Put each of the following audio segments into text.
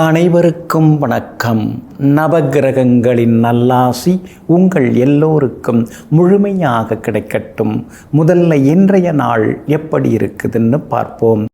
அனைவருக்கும் வணக்கம். நவகிரகங்களின் நல்லாசி உங்கள் எல்லோருக்கும் முழுமையாக கிடைக்கட்டும். முதல்ல இன்றைய நாள் எப்படி இருக்குதுன்னு பார்ப்போம்.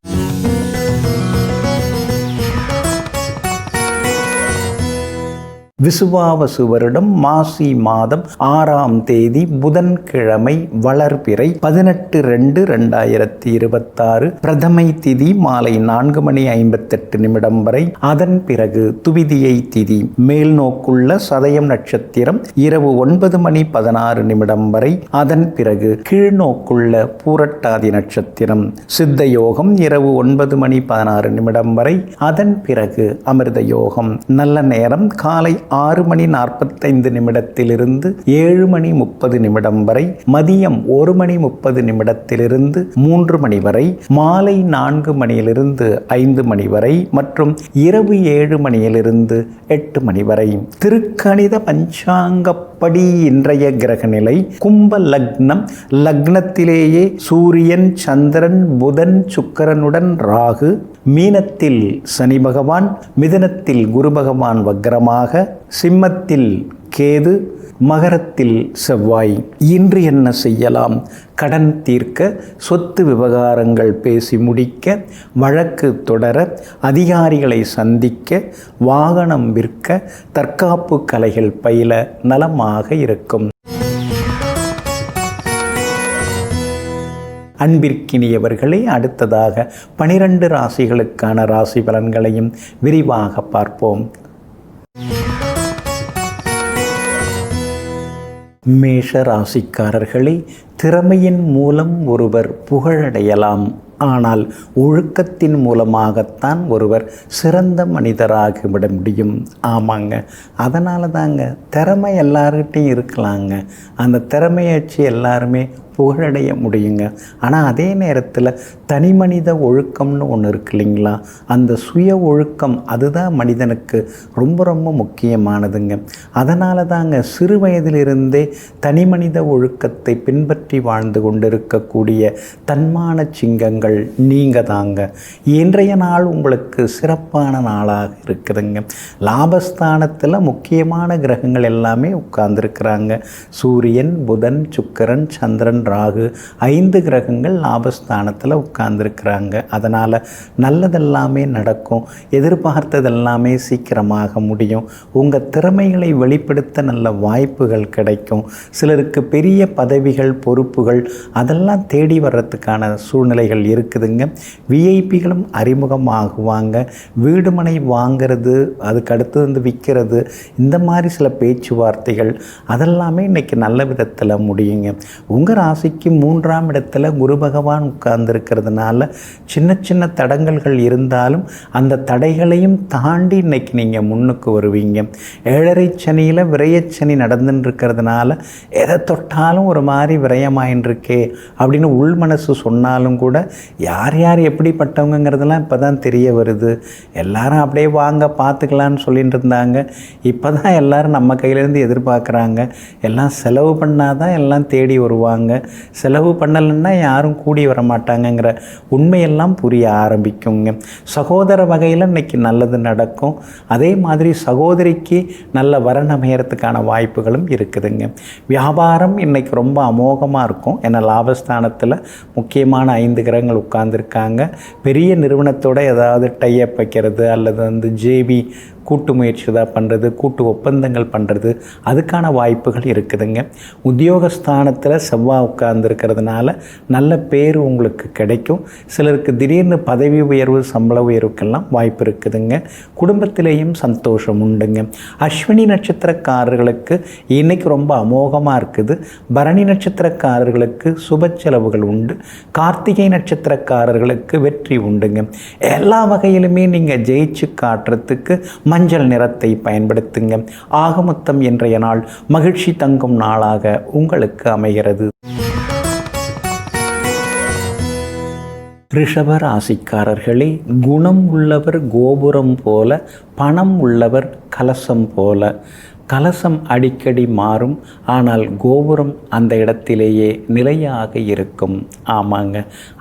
விசுவாவசு வருடம் மாசி மாதம் 6ஆம் தேதி புதன்கிழமை வளர்பிறை 18/2/2026 பிரதமை திதி மாலை 4:58 வரை. அதன் பிறகு துவிதியை திதி. மேல் நோக்குள்ள சதயம் நட்சத்திரம் இரவு 9:16 வரை. அதன் பிறகு கீழ்நோக்குள்ள பூரட்டாதி நட்சத்திரம். சித்த யோகம் இரவு 9:16 வரை. அதன் பிறகு அமிர்த யோகம். நல்ல நேரம் காலை 6:45 7:30 வரை. மதியம் 1:30 3 மணி வரை. மாலை 4 மணியிலிருந்து 5 மணி வரை மற்றும் இரவு 7 மணியிலிருந்து 8 மணி வரை. திருக்கணித பஞ்சாங்கப்படி இன்றைய கிரக நிலை கும்ப லக்னம். லக்னத்திலேயே சூரியன், சந்திரன், புதன், சுக்கிரனுடன் ராகு. மீனத்தில் சனி பகவான், மிதுனத்தில் குரு பகவான் வக்ரமாக, சிம்மத்தில் கேது, மகரத்தில் செவ்வாய். இன்று என்ன செய்யலாம்? கடன் தீர்க்க, சொத்து விவகாரங்கள் பேசி முடிக்க, வழக்கு தொடர, அதிகாரிகளை சந்திக்க, வாகனம் விற்க, தற்காப்பு கலைகள் பயில நலமாக இருக்கும். அன்பிற்கினியவர்களே, அடுத்ததாக 12 ராசிகளுக்கான ராசி பலன்களையும் விரிவாக பார்ப்போம். மேஷ ராசிக்காரர்களே, திறமையின் மூலம் ஒருவர் புகழடையலாம். ஆனால் ஒழுக்கத்தின் மூலமாகத்தான் ஒருவர் சிறந்த மனிதராகிவிட முடியும். ஆமாங்க, அதனால தாங்க திறமை எல்லார்கிட்டையும் இருக்கலாங்க. அந்த திறமையை வச்சு எல்லாருமே புகழடைய முடியுங்க. ஆனால் அதே நேரத்தில் தனி மனித ஒழுக்கம்னு ஒன்று இருக்கு இல்லைங்களா? அந்த சுய ஒழுக்கம் அதுதான் மனிதனுக்கு ரொம்ப ரொம்ப முக்கியமானதுங்க. அதனால தாங்க சிறு வயதிலிருந்தே தனி மனித ஒழுக்கத்தை பின்பற்றி வாழ்ந்து கொண்டிருக்கக்கூடிய தன்மான சிங்கங்கள் நீங்கள் தாங்க. இன்றைய நாள் உங்களுக்கு சிறப்பான நாளாக இருக்குதுங்க. லாபஸ்தானத்தில் முக்கியமான கிரகங்கள் எல்லாமே உட்கார்ந்துருக்கிறாங்க. சூரியன், புதன், சுக்கிரன், சந்திரன், ராகு 5 கிரகங்கள் லாபஸ்தானத்தில் உட்கார்ந்துருக்கிறாங்க. அதனால் நல்லதெல்லாமே நடக்கும். எதிர்பார்த்ததெல்லாமே சீக்கிரமாக முடியும். உங்கள் திறமைகளை வெளிப்படுத்த நல்ல வாய்ப்புகள் கிடைக்கும். சிலருக்கு பெரிய பதவிகள், பொறுப்புகள் அதெல்லாம் தேடி வர்றதுக்கான சூழ்நிலைகள் இருக்குதுங்க. விஐபிகளும் அறிமுகமாகுவாங்க. வீடு மனை வாங்கிறது, அதுக்கு அடுத்து வந்து விற்கிறது, இந்த மாதிரி சில பேச்சுவார்த்தைகள் அதெல்லாமே இன்றைக்கி நல்ல விதத்தில் முடியுங்க. உங்கள் ராசிக்கு 3ஆம் இடத்துல குரு பகவான் உட்கார்ந்துருக்கிறதுனால சின்ன சின்ன தடங்கல்கள் இருந்தாலும் அந்த தடைகளையும் தாண்டி இன்னைக்கு நீங்கள் முன்னுக்கு வருவீங்க. 7.5 சனியில் விரயச்சனி நடந்துன்னு இருக்கிறதுனால எதை தொட்டாலும் ஒரு மாதிரி விரயமாயின்றிருக்கே அப்படின்னு உள் மனசு சொன்னாலும் கூட யார் யார் எப்படிப்பட்டவங்கிறதெல்லாம் இப்போ தான் தெரிய வருது. எல்லாரும் அப்படியே வாங்க பார்த்துக்கலான்னு சொல்லிட்டு இருந்தாங்க. இப்போ தான் எல்லோரும் நம்ம கையிலேருந்து எதிர்பார்க்குறாங்க. எல்லாம் செலவு பண்ணால் தான் எல்லாம் தேடி வருவாங்க. செலவு பண்ணலைன்னா யாரும் கூடி வர மாட்டாங்கங்கிற உண்மையெல்லாம் புரிய ஆரம்பிக்குங்க. சகோதர வகையில் இன்றைக்கி நல்லது நடக்கும். அதே மாதிரி சகோதரிக்கு நல்ல வரன் அமையறதுக்கான வாய்ப்புகளும் இருக்குதுங்க. வியாபாரம் இன்றைக்கி ரொம்ப அமோகமாக இருக்கும். ஏன்னா லாபஸ்தானத்தில் முக்கியமான 5 கிரகங்கள் உட்கார்ந்துருக்காங்க. பெரிய நிறுவனத்தோட ஏதாவது டைஅப் வைக்கிறது அல்லது வந்து ஜேபி கூட்டு முயற்சி தான் பண்ணுறது, கூட்டு ஒப்பந்தங்கள் பண்ணுறது அதுக்கான வாய்ப்புகள் இருக்குதுங்க. உத்தியோகஸ்தானத்தில் செவ்வாய் உட்கார்ந்துருக்கிறதுனால நல்ல பேர் உங்களுக்கு கிடைக்கும். சிலருக்கு திடீர்னு பதவி உயர்வு, சம்பள உயர்வுக்கெல்லாம் வாய்ப்பு இருக்குதுங்க. குடும்பத்திலேயும் சந்தோஷம் உண்டுங்க. அஸ்வினி நட்சத்திரக்காரர்களுக்கு இன்றைக்கி ரொம்ப அமோகமாக இருக்குது. பரணி நட்சத்திரக்காரர்களுக்கு சுப செலவுகள் உண்டு. கார்த்திகை நட்சத்திரக்காரர்களுக்கு வெற்றி உண்டுங்க. எல்லா வகையிலுமே நீங்கள் ஜெயிச்சு காட்டுறதுக்கு மஞ்சள் நிறத்தை பயன்படுத்துங்க. ஆக மொத்தம் இன்றைய நாள் மகிழ்ச்சி தங்கும் நாளாக உங்களுக்கு அமைகிறது. ரிஷப ராசிக்காரர்களே, குணம் உள்ளவர் கோபுரம் போல, பணம் உள்ளவர் கலசம் போல. கலசம் அடிக்கடி மாறும், ஆனால் கோபுரம் அந்த இடத்திலேயே நிலையாக இருக்கும். ஆமாங்க,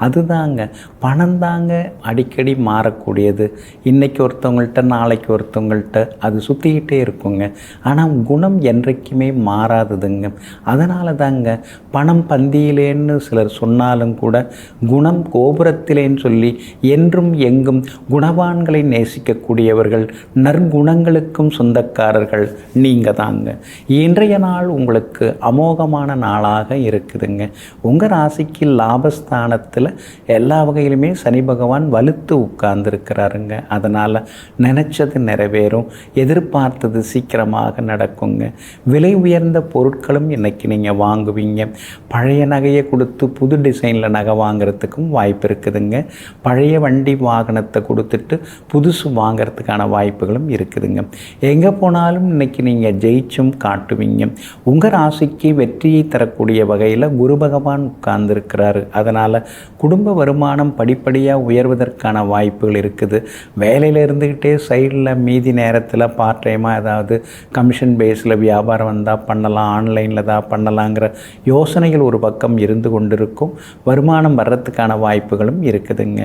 அதுதாங்க பணம் தாங்க அடிக்கடி மாறக்கூடியது. இன்றைக்கி ஒருத்தவங்கள்ட்ட நாளைக்கு ஒருத்தவங்கள்ட்ட அது சுற்றிக்கிட்டே இருக்குங்க. ஆனால் குணம் என்றைக்குமே மாறாததுங்க. அதனால தாங்க பணம் பந்தியிலேன்னு சிலர் சொன்னாலும் கூட குணம் கோபுரத்திலேன்னு சொல்லி என்றும் எங்கும் குணவான்களை நேசிக்கக்கூடியவர்கள், நற்குணங்களுக்கும் சொந்தக்காரர்கள் நீங்கள் தாங்க. இன்றைய நாள் உங்களுக்கு அமோகமான நாளாக இருக்குதுங்க. உங்கள் ராசிக்கு லாபஸ்தானத்தில் எல்லா வகையிலுமே சனி பகவான் வலுத்து உட்கார்ந்துருக்கிறாருங்க. அதனால் நினச்சது நிறைவேறும், எதிர்பார்த்தது சீக்கிரமாக நடக்குங்க. விலை உயர்ந்த பொருட்களும் இன்றைக்கி நீங்கள் வாங்குவீங்க. பழைய நகையை கொடுத்து புது டிசைனில் நகை வாங்கிறதுக்கும் வாய்ப்பு இருக்குதுங்க. பழைய வண்டி வாகனத்தை கொடுத்துட்டு புதுசு வாங்கிறதுக்கான வாய்ப்புகளும் இருக்குதுங்க. எங்கே போனாலும் இன்றைக்கி நீங்கள் ஜெயிச்சும் காட்டுவீங்க. உங்கள் ராசிக்கு வெற்றியை தரக்கூடிய வகையில் குரு பகவான் உட்கார்ந்துருக்கிறாரு. அதனால் குடும்ப வருமானம் படிப்படியாக உயர்வதற்கான வாய்ப்புகள் இருக்குது. வேலையில் இருந்துக்கிட்டே சைடில் மீதி நேரத்தில் பார்ட் டைமாக ஏதாவது கமிஷன் பேஸில் வியாபாரம் வந்தால் பண்ணலாம், ஆன்லைனில் தான் பண்ணலாங்கிற யோசனைகள் ஒரு பக்கம் இருந்து கொண்டிருக்கும். வருமானம் வர்றதுக்கான வாய்ப்புகளும் இருக்குதுங்க.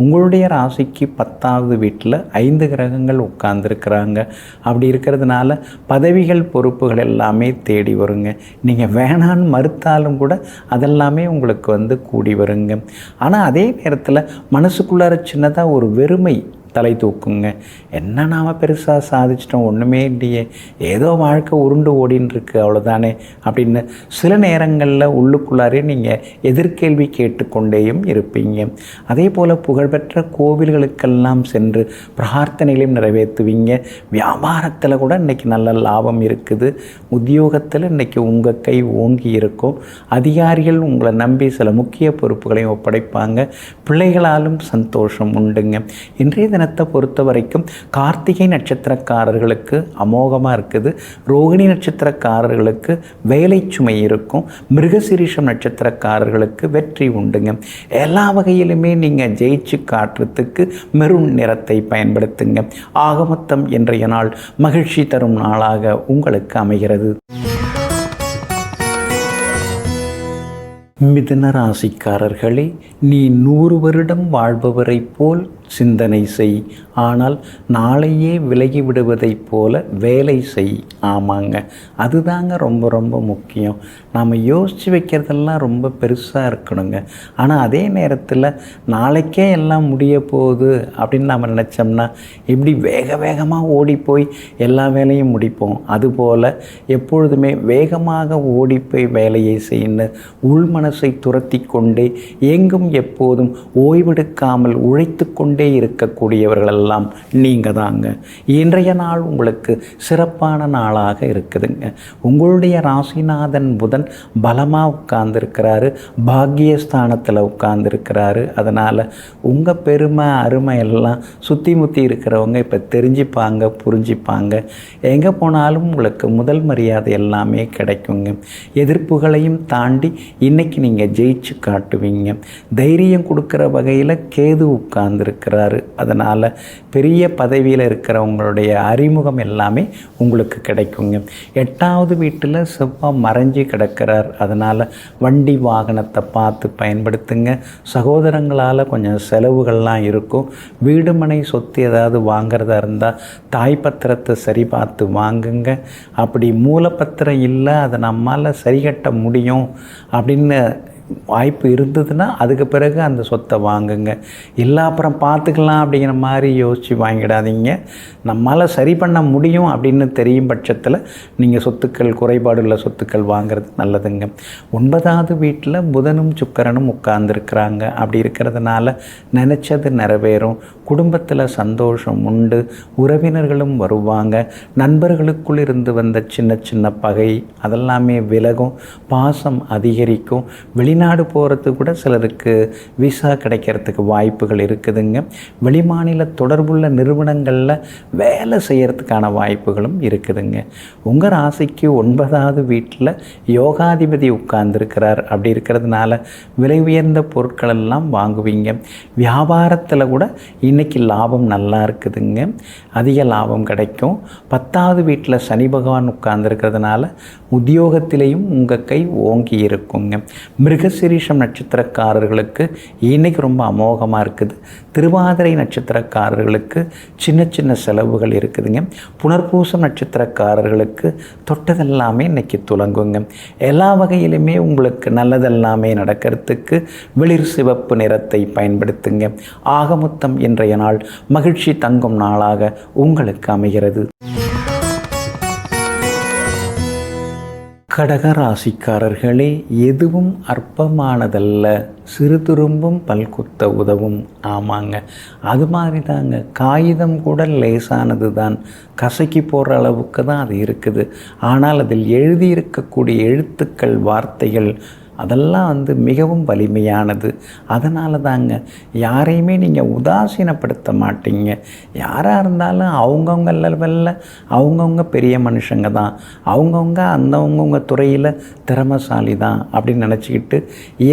உங்களுடைய ராசிக்கு 10வது வீட்டில் 5 கிரகங்கள் உட்கார்ந்துருக்கிறாங்க. அப்படி இருக்கிறதுனால பதவிகள் பொறுப்புகள் எல்லாமே தேடி வருங்க. நீங்கள் வேணான்னு மறுத்தாலும் கூட அதெல்லாமே உங்களுக்கு கூடி வருங்க. ஆனால் அதே நேரத்தில் மனசுக்குள்ளார சின்னதாக ஒரு வெறுமை தலை தூக்குங்க. என்ன நாம் பெருசாக சாதிச்சிட்டோம், ஒன்றுமே இல்லையே, ஏதோ வாழ்க்கை உருண்டு ஓடின்னு இருக்கு, அவ்வளோதானே அப்படின்னு சில நேரங்களில் உள்ளுக்குள்ளாரே நீங்கள் எதிர்கேள்வி கேட்டுக்கொண்டேயும் இருப்பீங்க. அதே போல் புகழ்பெற்ற கோவில்களுக்கெல்லாம் சென்று பிரார்த்தனைகளையும் நிறைவேற்றுவீங்க. வியாபாரத்தில் கூட இன்றைக்கி நல்ல லாபம் இருக்குது. உத்தியோகத்தில் இன்றைக்கி உங்கள் கை ஓங்கி இருக்கும். அதிகாரிகள் உங்களை நம்பி சில முக்கிய பொறுப்புகளையும் ஒப்படைப்பாங்க. பிள்ளைகளாலும் சந்தோஷம் உண்டுங்க. இன்றைய தினத்தை பொறுத்த வரைக்கும் கார்த்திகை நட்சத்திரக்காரர்களுக்கு அமோகமாக இருக்குது. ரோகிணி நட்சத்திரக்காரர்களுக்கு வேலை சுமை இருக்கும். மிருகசீரிஷம் நட்சத்திரக்காரர்களுக்கு வெற்றி உண்டுங்க. எல்லா வகையிலுமே நீங்கள் ஜெயிச்சு காட்டுறதுக்கு மெரூன் நிறத்தை பயன்படுத்துங்க. ஆகமொத்தம் இன்றைய நாள் மகிழ்ச்சி தரும் நாளாக உங்களுக்கு அமைகிறது. மிதுன ராசிக்காரர்களே, நீ 100 வருடம் வாழ்பவரை போல் சிந்தனை செய், ஆனால் நாளையே விலகி விடுவதைப் போல வேலை செய். ஆமாங்க, அதுதாங்க ரொம்ப ரொம்ப முக்கியம். நாம் யோசித்து வைக்கிறதெல்லாம் ரொம்ப பெருசாக இருக்கணுங்க. ஆனால் அதே நேரத்தில் நாளைக்கே எல்லாம் முடிய போகுது அப்படின்னு நம்ம நினச்சோம்னா இப்படி வேக வேகமாக ஓடி போய் எல்லா வேலையும் முடிப்போம். அதுபோல் எப்பொழுதுமே வேகமாக ஓடி போய் வேலையை செய்யணும். உள் மனசை துரத்தி கொண்டே எங்கும் எப்போதும் ஓய்வெடுக்காமல் உழைத்து கொண்டே இருக்கக்கூடியவர்களெல்லாம் நீங்கள் தாங்க. இன்றைய நாள் உங்களுக்கு சிறப்பான நாளாக இருக்குதுங்க. உங்களுடைய ராசிநாதன் புதன் பலமாக உட்கார்ந்துருக்கிறாரு, பாக்கியஸ்தானத்தில் உட்கார்ந்துருக்கிறாரு. அதனால் உங்கள் பெருமை அருமை எல்லாம் சுற்றி முற்றி இருக்கிறவங்க இப்போ தெரிஞ்சுப்பாங்க, புரிஞ்சுப்பாங்க. எங்கே போனாலும் உங்களுக்கு முதல் மரியாதை எல்லாமே கிடைக்குங்க. எதிர்ப்புகளையும் தாண்டி இன்றைக்கி நீங்கள் ஜெயிச்சு காட்டுவீங்க. தைரியம் கொடுக்குற வகையில் கேது உட்கார்ந்துருக்கிறார். அதனால் பெரிய பதவியில் இருக்கிறவங்களுடைய அறிமுகம் எல்லாமே உங்களுக்கு கிடைக்குங்க. 8வது வீட்டில் செவ்வாய் மறைஞ்சி கிடக்கிறார். அதனால் வண்டி வாகனத்தை பார்த்து பயன்படுத்துங்க. சகோதரங்களால் கொஞ்சம் செலவுகள்லாம் இருக்கும். வீடு மனை சொத்து ஏதாவது வாங்கிறதா இருந்தால் தாய் பத்திரத்தை சரி பார்த்து வாங்குங்க. அப்படி மூலப்பத்திரம் இல்லை, அதை நம்மால் சரி கட்ட முடியும் அப்படின்னு வாய்ப்பு இருந்ததுன்னா அதுக்கு பிறகு அந்த சொத்தை வாங்குங்க. இல்லை அப்புறம் பார்த்துக்கலாம் அப்படிங்கிற மாதிரி யோசித்து வாங்கிடாதீங்க. நம்மளால் சரி பண்ண முடியும் அப்படின்னு தெரியும் பட்சத்தில் நீங்கள் சொத்துக்கள், குறைபாடுள்ள சொத்துக்கள் வாங்கிறது நல்லதுங்க. 9வது வீட்டில் புதனும் சுக்கிரனும் உட்கார்ந்துருக்கிறாங்க. அப்படி இருக்கிறதுனால நினச்சது நிறைவேறும். குடும்பத்தில் சந்தோஷம் உண்டு. உறவினர்களும் வருவாங்க. நண்பர்களுக்குள் இருந்து வந்த சின்ன சின்ன பகை அதெல்லாமே விலகும். பாசம் அதிகரிக்கும். வெளிநாடு போகிறதுக்கு கூட சிலருக்கு விசா கிடைக்கிறதுக்கு வாய்ப்புகள் இருக்குதுங்க. வெளிமாநில தொடர்புள்ள நிறுவனங்களில் வேலை செய்கிறதுக்கான வாய்ப்புகளும் இருக்குதுங்க. உங்கள் ராசிக்கு 9வது வீட்டில் யோகாதிபதி உட்கார்ந்துருக்கிறார். அப்படி இருக்கிறதுனால விலை உயர்ந்த பொருட்கள் எல்லாம் வாங்குவீங்க. வியாபாரத்தில் கூட இன்றைக்கி லாபம் நல்லா இருக்குதுங்க, அதிக லாபம் கிடைக்கும். 10வது வீட்டில் சனி பகவான் உட்கார்ந்துருக்கிறதுனால உத்தியோகத்திலேயும் உங்கள் கை ஓங்கி இருக்குங்க. மிருகசீரிஷம் நட்சத்திரக்காரர்களுக்கு இன்றைக்கி ரொம்ப அமோகமாக இருக்குது. திருவாதிரை நட்சத்திரக்காரர்களுக்கு சின்ன சின்ன செலவுகள் இருக்குதுங்க. புனர்பூசம் நட்சத்திரக்காரர்களுக்கு தொட்டதெல்லாமே இன்றைக்கி துலங்குங்க. எல்லா வகையிலுமே உங்களுக்கு நல்லதெல்லாமே நடக்கிறதுக்கு வெளிர் சிவப்பு நிறத்தை பயன்படுத்துங்க. ஆகமொத்தம் இன்றைய நாள் மகிழ்ச்சி தங்கும் நாளாக உங்களுக்கு அமைகிறது. கடக ராசிக்காரர்களே, எதுவும் அற்பமானதல்ல, சிறு துரும்பும் பல்குத்த உதவும். ஆமாங்க, அது மாதிரி தாங்க. காகிதம் கூட லேசானது தான், கசக்கி போடுற அளவுக்கு தான் அது இருக்குது. ஆனால் அதில் எழுதியிருக்கக்கூடிய எழுத்துக்கள், வார்த்தைகள் அதெல்லாம் மிகவும் வலிமையானது. அதனால தாங்க யாரையுமே நீங்கள் உதாசீனப்படுத்த மாட்டீங்க. யாராக இருந்தாலும் அவங்கவுங்க லெவலில் அவங்கவுங்க பெரிய மனுஷங்க தான், அவங்கவுங்க அந்தவங்கவுங்க துறையில் திறமைசாலி தான் அப்படின்னு நினச்சிக்கிட்டு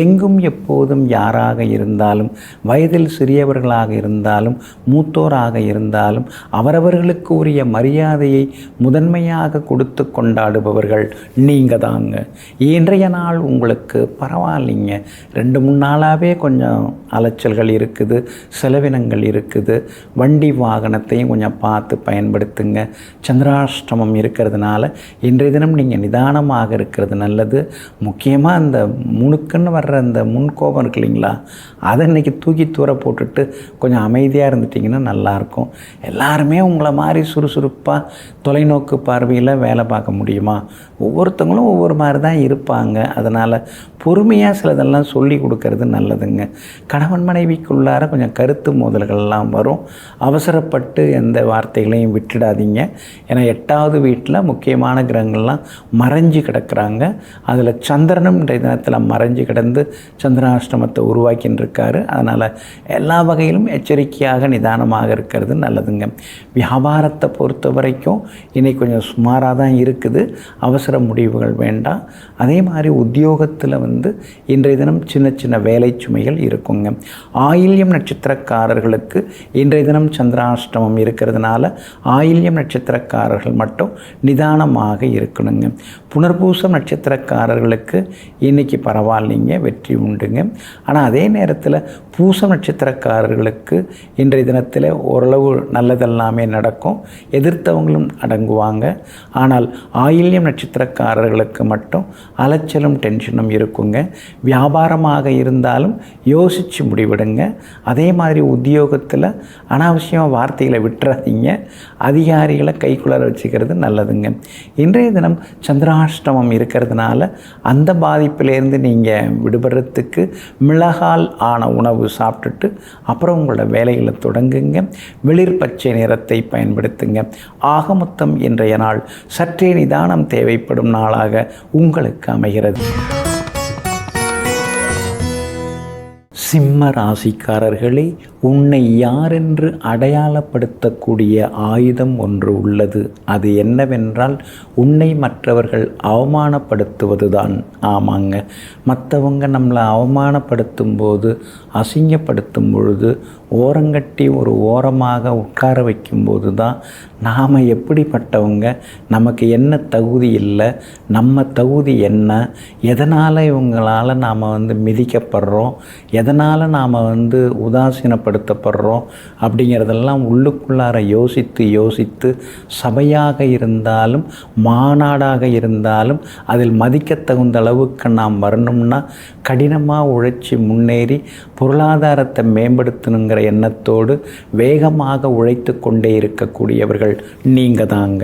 எங்கும் எப்போதும் யாராக இருந்தாலும், வயதில் சிறியவர்களாக இருந்தாலும் மூத்தோராக இருந்தாலும் அவரவர்களுக்கு உரிய மரியாதையை முதன்மையாக கொடுத்து கொண்டாடுபவர்கள் நீங்கள் தாங்க. இன்றைய நாள் உங்களுக்கு பரவாயில்லைங்க. 2-3 நாளாகவே கொஞ்சம் அலைச்சல்கள் இருக்குது, செலவினங்கள் இருக்குது. வண்டி வாகனத்தையும் கொஞ்சம் பார்த்து பயன்படுத்துங்க. சந்திராஷ்டமம் இருக்கிறதுனால இன்றைய தினம் நீங்கள் நிதானமாக இருக்கிறது நல்லது. முக்கியமாக அந்த முணுக்குன்னு வர்ற அந்த முன்கோபம் இருக்கு இல்லைங்களா, அதை இன்றைக்கி தூக்கி தூர போட்டுட்டு கொஞ்சம் அமைதியாக இருந்துட்டிங்கன்னா நல்லாயிருக்கும். எல்லாருமே உங்களை மாதிரி சுறுசுறுப்பாக தொலைநோக்கு பார்வையில் வேலை பார்க்க முடியுமா? ஒவ்வொருத்தவங்களும் ஒவ்வொரு மாதிரி தான் இருப்பாங்க. அதனால் பொறுமையாக சிலதெல்லாம் சொல்லி கொடுக்கறது நல்லதுங்க. கணவன் மனைவிக்குள்ளார கொஞ்சம் கருத்து மோதல்கள்லாம் வரும். அவசரப்பட்டு எந்த வார்த்தைகளையும் விட்டுடாதீங்க. ஏன்னா 8வது வீட்டில் முக்கியமான கிரகங்கள்லாம் மறைஞ்சு கிடக்கிறாங்க. அதில் சந்திரனும் இன்றைய தினத்தில் மறைஞ்சு கிடந்து சந்திராஷ்டமத்தை உருவாக்கின்னு இருக்காரு. அதனால் எல்லா வகையிலும் எச்சரிக்கையாக நிதானமாக இருக்கிறது நல்லதுங்க. வியாபாரத்தை பொறுத்த வரைக்கும் இன்றைக்கி கொஞ்சம் சுமாராக தான் இருக்குது, அவசர முடிவுகள் வேண்டாம். அதே மாதிரி உத்தியோகத்தில் இன்றைய தினம் சின்ன சின்ன வேலை சுமைகள் இருக்குங்க. ஆயில்யம் நட்சத்திரக்காரர்களுக்கு இன்றைய தினம் சந்திராஷ்டமம் இருக்கிறதுனால ஆயில்யம் நட்சத்திரக்காரர்கள் மட்டும் நிதானமாக இருக்கணுங்க. புனர்பூசம் நட்சத்திரக்காரர்களுக்கு இன்றைக்கி பரவாயில்லைங்க, வெற்றி உண்டுங்க. ஆனால் அதே நேரத்தில் பூசம் நட்சத்திரக்காரர்களுக்கு இன்றைய தினத்தில் ஓரளவு நல்லதெல்லாமே நடக்கும், எதிர்த்தவங்களும் அடங்குவாங்க. ஆனால் ஆயில்யம் நட்சத்திரக்காரர்களுக்கு மட்டும் அலைச்சலும் டென்ஷனும் இருக்குங்க. வியாபாரமாக இருந்தாலும் யோசித்து முடிவிடுங்க. அதே மாதிரி உத்தியோகத்தில் அனாவசியமாக வார்த்தைகளை விட்டுறாதீங்க. அதிகாரிகளை கைக்குள்ளார வச்சுக்கிறது நல்லதுங்க. இன்றைய தினம் சந்திராஷ்டமம் இருக்கிறதுனால அந்த பாதிப்பிலேருந்து நீங்கள் விடுபடுறதுக்கு மிளகால் ஆன உணவு சாப்பிட்டுட்டு அப்புறம் உங்களோட வேலைகளை தொடங்குங்க. வெளிர் பச்சை நிறத்தை பயன்படுத்துங்க. ஆக மொத்தம் இன்றைய நாள் சற்றே நிதானம் தேவைப்படும் நாளாக உங்களுக்கு அமைகிறது. சிம்ம ராசிக்காரர்களே, உன்னை யாரென்று அடையாளப்படுத்தக்கூடிய ஆயுதம் ஒன்று உள்ளது. அது என்னவென்றால் உன்னை மற்றவர்கள் அவமானப்படுத்துவது தான். ஆமாங்க, மற்றவங்க நம்மளை அவமானப்படுத்தும் போது, அசிங்கப்படுத்தும் பொழுது ஓரங்கட்டி ஒரு ஓரமாக உட்கார வைக்கும்போது தான் நாம் எப்படிப்பட்டவங்க, நமக்கு என்ன தகுதி இல்லை, நம்ம தகுதி என்ன, எதனால் இவங்களால் நாம் மிதிக்கப்படுறோம், எதனால் நாம் உதாசீனப்படுத்தப்படுறோம் அப்படிங்கிறதெல்லாம் உள்ளுக்குள்ளார யோசித்து சபையாக இருந்தாலும் மாநாடாக இருந்தாலும் அதில் மதிக்கத்தகுந்த அளவுக்கு நாம் வரணும்னா கடினமாக உழைச்சி முன்னேறி பொருளாதாரத்தை மேம்படுத்தணுங்கிற எண்ணத்தோடு வேகமாக உழைத்து கொண்டே இருக்கக்கூடியவர்கள் நீங்கள் தாங்க.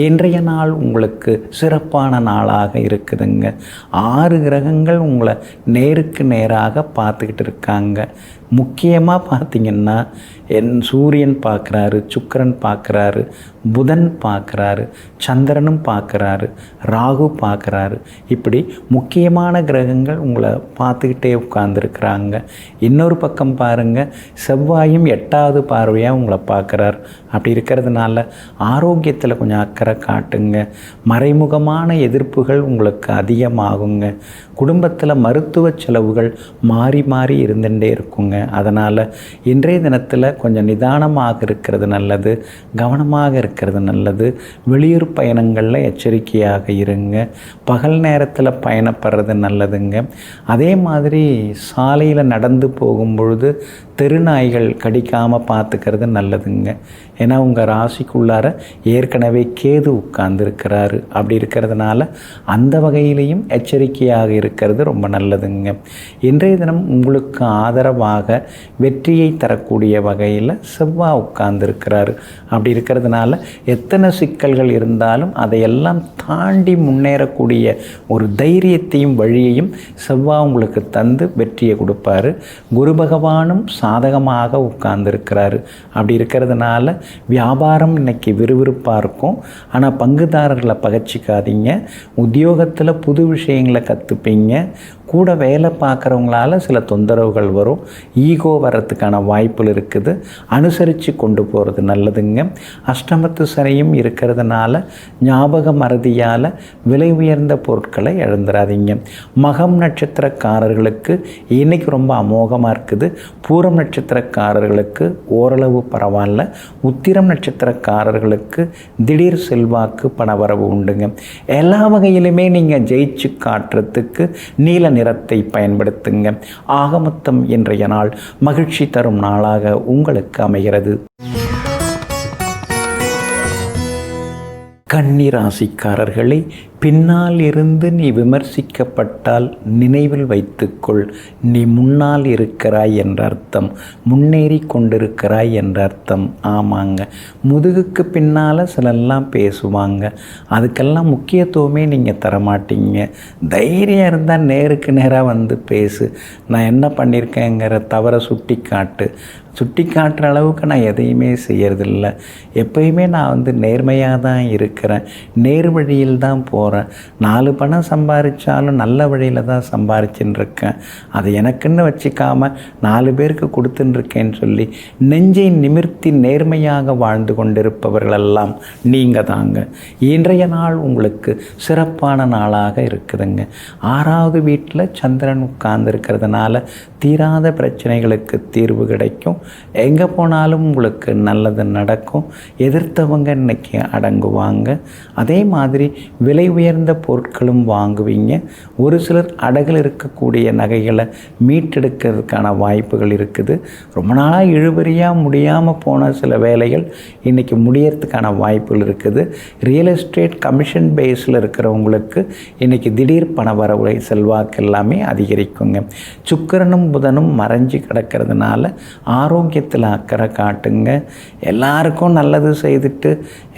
இன்றைய நாள் உங்களுக்கு சிறப்பான நாளாக இருக்குதுங்க. 6 கிரகங்கள் உங்களை நேருக்கு நேராக பார்த்துக்கிட்டு இருக்காங்க. முக்கியமாக பார்த்திங்கன்னா சூரியன் பார்க்குறாரு, சுக்கிரன் பார்க்குறாரு, புதன் பார்க்குறாரு, சந்திரனும் பார்க்குறாரு, ராகு பார்க்குறாரு. இப்படி முக்கியமான கிரகங்கள் உங்களை பார்த்துக்கிட்டே உட்கார்ந்துருக்குறாங்க. இன்னொரு பக்கம் பாருங்கள், செவ்வாயும் 8வது பார்வையாக உங்களை பார்க்குறாரு. அப்படி இருக்கிறதுனால ஆரோக்கியத்தில் கொஞ்சம் அக்கறை காட்டுங்க. மறைமுகமான எதிர்ப்புகள் உங்களுக்கு அதிகமாகுங்க. குடும்பத்தில் மருத்துவ செலவுகள் மாறி மாறி இருந்துகிட்டே இருக்குங்க. அதனால் இன்றைய தினத்தில் கொஞ்சம் நிதானமாக இருக்கிறது நல்லது, கவனமாக இருக்கிறது நல்லது. வெளியூர் பயணங்களில் எச்சரிக்கையாக இருங்க. பகல் நேரத்தில் பயணப்படுறது நல்லதுங்க. அதே மாதிரி சாலையில் நடந்து போகும்பொழுது தெருநாய்கள் கடிக்காமல் பார்த்துக்கிறது நல்லதுங்க. ஏன்னா உங்கள் ராசிக்குள்ளார ஏற்கனவே கேது உட்கார்ந்துருக்கிறாரு. அப்படி இருக்கிறதுனால அந்த வகையிலையும் எச்சரிக்கையாக இருக்கிறது ரொம்ப நல்லதுங்க. இன்றைய தினம் உங்களுக்கு ஆதரவாக வெற்றியை தரக்கூடிய வகையில் செவ்வாய் உட்கார்ந்துருக்கிறாரு. அப்படி இருக்கிறதுனால எத்தனை சிக்கல்கள் இருந்தாலும் அதையெல்லாம் தாண்டி முன்னேறக்கூடிய ஒரு தைரியத்தையும் வழியையும் செவ்வாய் உங்களுக்கு தந்து வெற்றியை கொடுப்பாரு. குரு பகவானும் சாதகமாக உட்கார்ந்துருக்கிறாரு. அப்படி இருக்கிறதுனால வியாபாரம் இன்னைக்கு விறுவிறுப்பாக இருக்கும். ஆனால் பங்குதாரர்களை பகச்சிக்காதீங்க. உத்தியோகத்தில் புது விஷயங்களை கற்றுப்பீங்க. கூட வேலை பார்க்குறவங்களால சில தொந்தரவுகள் வரும். ஈகோ வர்றதுக்கான வாய்ப்புகள் இருக்குது. அனுசரித்து கொண்டு போகிறது நல்லதுங்க. அஷ்டமத்து சனியும் இருக்கிறதுனால ஞாபக மறதியால் விலை உயர்ந்த பொருட்களை இழந்துடாதீங்க. மகம் நட்சத்திரக்காரர்களுக்கு இன்றைக்கி ரொம்ப அமோகமாக இருக்குது. பூரம் நட்சத்திரக்காரர்களுக்கு ஓரளவு பரவாயில்ல. உத்திரம் நட்சத்திரக்காரர்களுக்கு திடீர் செல்வாக்கு பணவரவு உண்டுங்க. எல்லா வகையிலுமே நீங்கள் ஜெயிச்சு காட்டுறதுக்கு நீல நிறத்தை பயன்படுத்துங்க. ஆக மொத்தம் இன்றைய நாள் மகிழ்ச்சி தரும் நாளாக உங்களுக்கு அமைகிறது. கன்னி ராசிக்காரர்களை, பின்னால் இருந்து நீ விமர்சிக்கப்பட்டால் நினைவில் வைத்துக்கொள், நீ முன்னால் இருக்கிறாய் என்ற அர்த்தம், முன்னேறி கொண்டிருக்கிறாய் என்ற அர்த்தம். ஆமாங்க, முதுகுக்கு பின்னால் சிலெல்லாம் பேசுவாங்க. அதுக்கெல்லாம் முக்கியத்துவமே நீங்கள் தரமாட்டீங்க. தைரியம் இருந்தால் நேருக்கு நேராக வந்து பேசு. நான் என்ன பண்ணியிருக்கேங்கிற தவறை சுட்டி காட்டுற அளவுக்கு நான் எதையுமே செய்யறதில்ல. எப்பயுமே நான் நேர்மையாக தான் இருக்கிறேன். நேர் வழியில் தான் போகிறேன். 4 பணம் சம்பாதிச்சாலும் நல்ல வழியில் தான் சம்பாதிச்சுன்னு இருக்கேன். அதை எனக்குன்னு வச்சுக்காம 4 பேருக்கு கொடுத்துன்னு இருக்கேன்னு சொல்லி நெஞ்சை நிமிர்த்தி நேர்மையாக வாழ்ந்து கொண்டிருப்பவர்களெல்லாம் நீங்கள் தாங்க. இன்றைய நாள் உங்களுக்கு சிறப்பான நாளாக இருக்குதுங்க. 6வது வீட்டில் சந்திரன் உட்கார்ந்துருக்கிறதுனால தீராத பிரச்சனைகளுக்கு தீர்வு கிடைக்கும். எங்கே போனாலும் உங்களுக்கு நல்லது நடக்கும். எதிர்த்தவங்க இன்னைக்கு அடங்குவாங்க. அதே மாதிரி விலை உயர்ந்த பொருட்களும் வாங்குவீங்க. ஒரு சிலர் அடகில் இருக்கக்கூடிய நகைகளை மீட்டெடுக்கிறதுக்கான வாய்ப்புகள் இருக்குது. ரொம்ப நாளாக இழுபறியாக முடியாமல் போன சில வேலைகள் இன்றைக்கி முடியறதுக்கான வாய்ப்புகள் இருக்குது. ரியல் எஸ்டேட் கமிஷன் பேஸில் இருக்கிறவங்களுக்கு இன்றைக்கி திடீர் பண வரவுரை செல்வாக்கு எல்லாமே அதிகரிக்குங்க. சுக்கிரனும் புதனும் மறைஞ்சு கிடக்கிறதுனால ஆரோக்கியத்தில் அக்கறை காட்டுங்க. எல்லாருக்கும் நல்லது செய்துட்டு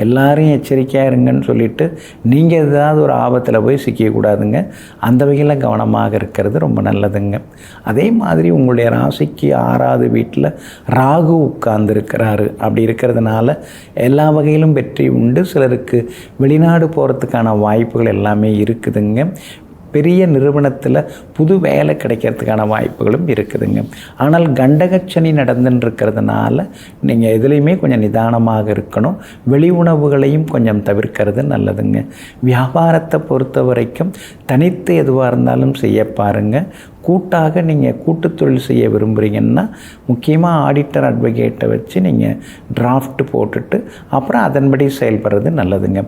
எல்லாரையும் எச்சரிக்கையாக இருங்கன்னு சொல்லிட்டு நீங்கள் ஏதாவது ஒரு ஆபத்தில் போய் சிக்கக்கூடாதுங்க. அந்த வகையில் கவனமாக இருக்கிறது ரொம்ப நல்லதுங்க. அதே மாதிரி உங்களுடைய ராசிக்கு 6வது வீட்டில் ராகு உட்கார்ந்துருக்கிறாரு. அப்படி இருக்கிறதுனால எல்லா வகையிலும் வெற்றி உண்டு. சிலருக்கு வெளிநாடு போகிறதுக்கான வாய்ப்புகள் எல்லாமே இருக்குதுங்க. பெரிய நிறுவனத்தில் புது வேலை கிடைக்கிறதுக்கான வாய்ப்புகளும் இருக்குதுங்க. ஆனால் கண்டகச்சனி நடந்துட்டுருக்கிறதுனால நீங்கள் எதுலேயுமே கொஞ்சம் நிதானமாக இருக்கணும். வெளி உணவுகளையும் கொஞ்சம் தவிர்க்கிறது நல்லதுங்க. வியாபாரத்தை பொறுத்த வரைக்கும் தனித்து எதுவாக இருந்தாலும் செய்ய பாருங்கள். கூட்டாக நீங்கள் கூட்டு தொழில் செய்ய விரும்புகிறீங்கன்னா முக்கியமாக ஆடிட்டர் அட்வொகேட்டை வச்சு நீங்கள் டிராஃப்ட் போட்டுட்டு அப்புறம் அதன்படி செயல்படுறது நல்லதுங்க.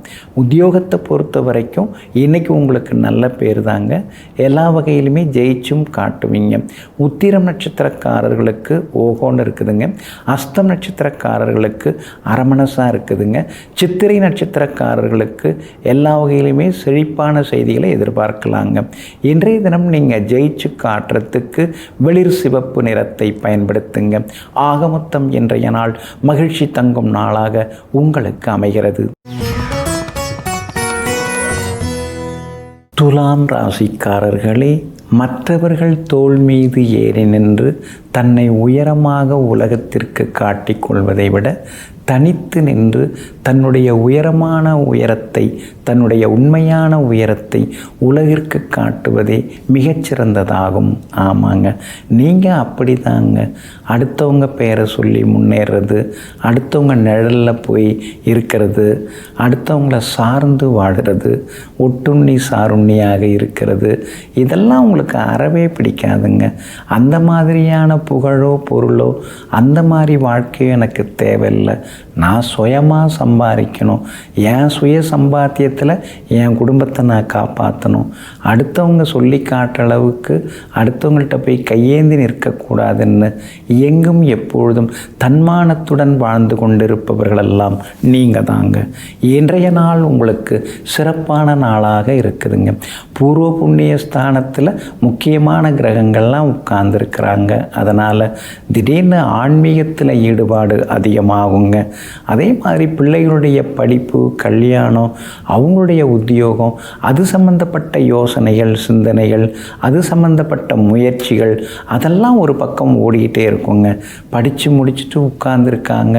உத்தியோகத்தை பொறுத்த வரைக்கும் இன்றைக்கி உங்களுக்கு நல்ல பேர் தாங்க. எல்லா வகையிலுமே ஜெயிச்சும் காட்டுவீங்க. உத்திரம் நட்சத்திரக்காரர்களுக்கு ஓகோன்னு இருக்குதுங்க. அஸ்தம் நட்சத்திரக்காரர்களுக்கு அரமணசாக இருக்குதுங்க. சித்திரை நட்சத்திரக்காரர்களுக்கு எல்லா வகையிலுமே செழிப்பான செய்திகளை எதிர்பார்க்கலாங்க. இன்றைய தினம் நீங்கள் ஜெயிச்சு காட்டுறதுக்கு வெளிர் சிவப்பு நிறத்தை பயன்படுத்துங்க. ஆகமொத்தம் இன்றைய நாள் மகிழ்ச்சி தங்கும் நாளாக உங்களுக்கு அமைகிறது. துலாம் ராசிக்காரர்களே, மற்றவர்கள் தோள் மீது ஏறி நின்று தன்னை உயரமாக உலகத்திற்கு காட்டிக்கொள்வதை விட தனித்து நின்று தன்னுடைய உயரமான உயரத்தை, தன்னுடைய உண்மையான உயரத்தை உலகிற்கு காட்டுவதே மிகச்சிறந்ததாகும். ஆமாங்க, நீங்கள் அப்படி தாங்க. அடுத்தவங்க பேரை சொல்லி முன்னேறது, அடுத்தவங்க நிழலில் போய் இருக்கிறது, அடுத்தவங்கள சார்ந்து வாடுறது, ஒட்டுண்ணி சாருண்ணியாக இருக்கிறது, இதெல்லாம் உங்களுக்கு அறவே பிடிக்காதுங்க. அந்த மாதிரியான புகழோ பொருளோ அந்த மாதிரி வாழ்க்கையோ எனக்கு தேவையில்லை. நான் சுயமாக சம்பாதிக்கணும், என் சுய சம்பாத்தியத்தில் என் குடும்பத்தை நான் காப்பாற்றணும். அடுத்தவங்க சொல்லி காட்டுற அளவுக்கு அடுத்தவங்கள்ட்ட போய் கையேந்தி நிற்கக்கூடாதுன்னு எங்கும் எப்பொழுதும் தன்மானத்துடன் வாழ்ந்து கொண்டிருப்பவர்களெல்லாம் நீங்கள் தாங்க. இன்றைய நாள் உங்களுக்கு சிறப்பான நாளாக இருக்குதுங்க. பூர்வ புண்ணிய ஸ்தானத்தில் முக்கியமான கிரகங்கள்லாம் உட்கார்ந்துருக்கிறாங்க. அதனால் திடீர்னு ஆன்மீகத்தில் ஈடுபாடு அதிகமாகுங்க. அதே மாதிரி பிள்ளைகளுடைய படிப்பு, கல்யாணம், அவங்களுடைய உத்தியோகம், அது சம்பந்தப்பட்ட யோசனைகள், சிந்தனைகள், அது சம்பந்தப்பட்ட முயற்சிகள், அதெல்லாம் ஒரு பக்கம் ஓடிக்கிட்டே இருக்குங்க. படித்து முடிச்சுட்டு உட்கார்ந்துருக்காங்க,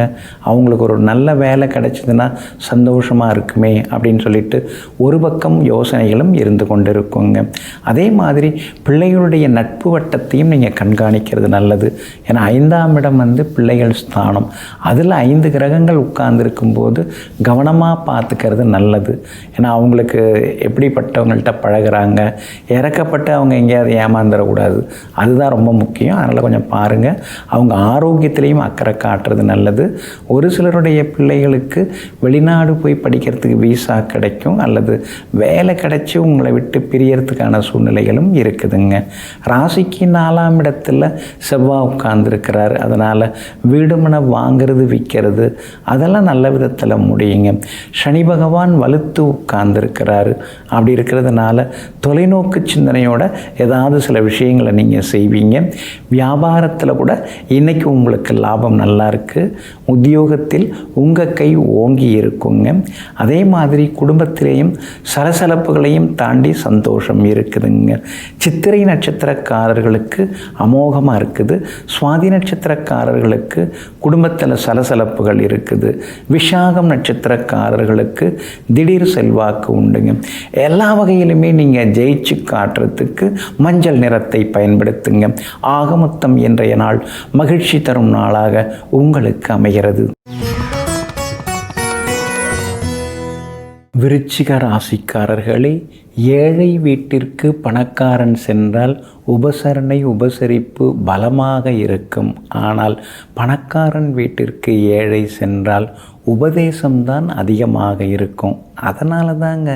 அவங்களுக்கு ஒரு நல்ல வேலை கிடைச்சதுன்னா சந்தோஷமாக இருக்குமே அப்படின்னு சொல்லிட்டு ஒரு பக்கம் யோசனைகளும் இருந்து கொண்டு இருக்குங்க. அதே மாதிரி பிள்ளைகளுடைய நட்பு வட்டத்தையும் நீங்கள் கண்காணிக்கிறது நல்லது. ஏன்னா 5ஆம் இடம் பிள்ளைகள் ஸ்தானம். அதில் 5 கிரகங்கள் உட்கார்ந்துருக்கும் போது கவனமாக பார்த்துக்கிறது நல்லது. ஏன்னா அவங்களுக்கு எப்படிப்பட்டவங்கள்ட்ட பழகிறாங்க, இறக்கப்பட்டு அவங்க எங்கேயாவது ஏமாந்துடக்கூடாது, அதுதான் ரொம்ப முக்கியம். அதனால் கொஞ்சம் பாருங்கள். அவங்க ஆரோக்கியத்திலையும் அக்கறை காட்டுறது நல்லது. ஒரு சிலருடைய பிள்ளைகளுக்கு வெளிநாடு போய் படிக்கிறதுக்கு வீசா கிடைக்கும், அல்லது வேலை கிடைச்சி உங்களை விட்டு பிரியறதுக்கான சூழ்நிலைகளும் இருக்குதுங்க. ராசிக்கு 4ஆம் இடத்துல செவ்வாய் உட்கார்ந்துருக்கிறார். அதனால் வீடுமனை வாங்கிறது, விற்கிறது, அதெல்லாம் நல்ல விதத்தில் முடியுங்க. சனி பகவான் வலுத்து உட்கார்ந்துருக்கிறாரு. அப்படி இருக்கிறதுனால தொலைநோக்கு சிந்தனையோட ஏதாவது சில விஷயங்களை நீங்கள் செய்வீங்க. வியாபாரத்தில் கூட இன்றைக்கி உங்களுக்கு லாபம் நல்லா இருக்குது. உத்தியோகத்தில் உங்கள் கை ஓங்கி இருக்குங்க. அதே மாதிரி குடும்பத்திலேயும் சலசலப்புகளையும் தாண்டி சந்தோஷம் இருக்குதுங்க. சித்திரை நட்சத்திரக்காரர்களுக்கு அமோகமாக இருக்குது. சுவாதி நட்சத்திரக்காரர்களுக்கு குடும்பத்தில் சலசலப்புகள் இருக்குது. விஷாகம் நட்சத்திரக்காரர்களுக்கு திடீர் செல்வாக்கு உண்டுங்க. எல்லா வகையிலுமே நீங்கள் ஜெயிச்சு காட்டுறதுக்கு மஞ்சள் நிறத்தை பயன்படுத்துங்க. ஆக மொத்தம் இன்றைய நாள் மகிழ்ச்சி தரும் நாளாக உங்களுக்கு அமைகிறது. விருச்சிக ராசிக்காரர்களே, ஏழை வீட்டிற்கு பணக்காரன் சென்றால் உபசரிப்பு பலமாக இருக்கும். ஆனால் பணக்காரன் வீட்டிற்கு ஏழை சென்றால் உபதேசம்தான் அதிகமாக இருக்கும். அதனால தாங்க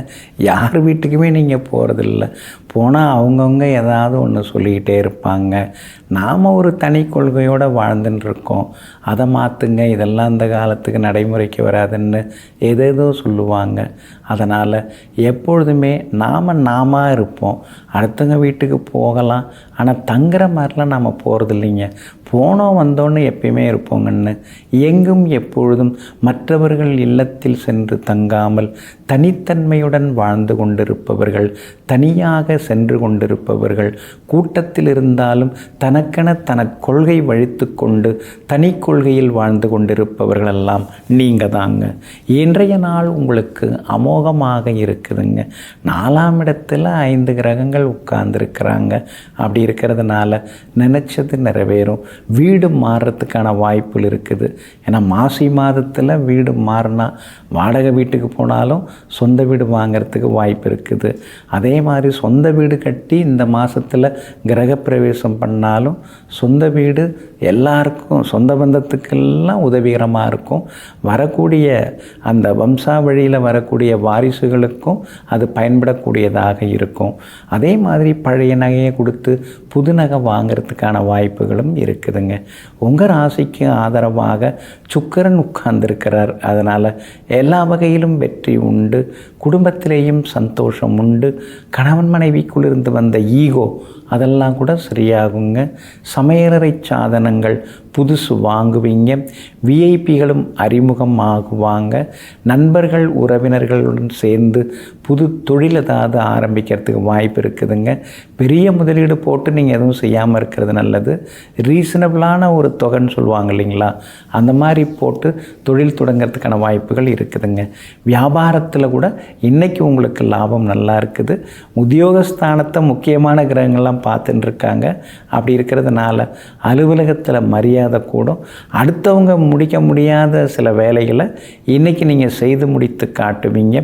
யார் வீட்டுக்குமே நீங்கள் போகிறதில்ல. போனால் அவங்கவுங்க ஏதாவது ஒன்று சொல்லிக்கிட்டே இருப்பாங்க. நாம் ஒரு தனி கொள்கையோடு வாழ்ந்துட்டுருக்கோம், அதை மாற்றுங்க, இதெல்லாம் அந்த காலத்துக்கு நடைமுறைக்கு வராதுன்னு ஏதேதோ சொல்லுவாங்க. அதனால் எப்பொழுதுமே நாம இருப்போம். அடுத்தவங்க வீட்டுக்கு போகலாம், ஆனால் தங்குற மாதிரிலாம் நாம் போகிறதில்லைங்க. போனோம் வந்தோன்னு எப்பயுமே இருப்போங்கன்னு. எங்கும் எப்பொழுதும் மற்றவர்கள் இல்லத்தில் சென்று தங்காமல் தனித்தன்மையுடன் வாழ்ந்து கொண்டிருப்பவர்கள், தனியாக சென்று கொண்டிருப்பவர்கள், கூட்டத்தில் இருந்தாலும் தனக்கென கொள்கை வழித்து கொண்டு தனி கொள்கையில் வாழ்ந்து கொண்டிருப்பவர்களெல்லாம் நீங்கள் தாங்க. இன்றைய நாள் உங்களுக்கு அமோகமாக இருக்குதுங்க. 4ஆம் இடத்துல 5 கிரகங்கள் உட்கார்ந்துருக்கிறாங்க. அப்படி இருக்கிறதுனால நினச்சது நிறைவேறும். வீடு மாறுறதுக்கான வாய்ப்புகள் இருக்குது. ஏன்னா மாசி மாதத்தில் வீடு மாறினா வாடகை வீட்டுக்கு போனாலும் சொந்த வீடு வாங்கிறதுக்கு வாய்ப்பு இருக்குது. அதே மாதிரி சொந்த வீடு கட்டி இந்த மாதத்தில் கிரகப்பிரவேசம் பண்ணாலும் சொந்த வீடு எல்லாருக்கும், சொந்த பந்தத்துக்கெல்லாம் உதவிகரமாக இருக்கும். வரக்கூடிய அந்த வம்சாவழியில் வரக்கூடிய வாரிசுகளுக்கும் அது பயன்படக்கூடியதாக இருக்கும். அதே மாதிரி பழைய நகையை கொடுத்து புது நகை வாங்கிறதுக்கான வாய்ப்புகளும் இருக்குதுங்க. உங்கள் ராசிக்கு ஆதரவாக சுக்கிரன் உட்கார்ந்திருக்கிறார். அதனால் எல்லா வகையிலும் வெற்றி உண்டு. குடும்பத்திலேயும் சந்தோஷம் உண்டு. கணவன் மனைவிக்குள்ளிருந்து வந்த ஈகோ அதெல்லாம் கூட சரியாகுங்க. சமையலறை சாதனங்கள் புதுசு வாங்குவீங்க. விஐபிகளும் அறிமுகம் ஆகுவாங்க. நண்பர்கள் உறவினர்களுடன் சேர்ந்து புது தொழில் ஏதாவது ஆரம்பிக்கிறதுக்கு வாய்ப்பு இருக்குதுங்க. பெரிய முதலீடு போட்டு நீங்கள் எதுவும் செய்யாமல் இருக்கிறது நல்லது. ரீசனபிளான ஒரு தொகைன்னு சொல்லுவாங்க இல்லைங்களா, அந்த மாதிரி போட்டு தொழில் தொடங்கிறதுக்கான வாய்ப்புகள் இருக்குதுங்க. வியாபாரத்தில் கூட இன்றைக்கி உங்களுக்கு லாபம் நல்லா இருக்குது. உத்தியோகஸ்தானத்தை முக்கியமான கிரகங்கள்லாம் பார்த்துட்டு இருக்காங்க. அப்படி இருக்கிறதுனால அலுவலகத்தில் மரியாதை கூடும். அடுத்தவங்க முடிக்க முடியாத சில வேலைகளை இன்றைக்கி நீங்கள் செய்து முடித்து காட்டுவீங்க.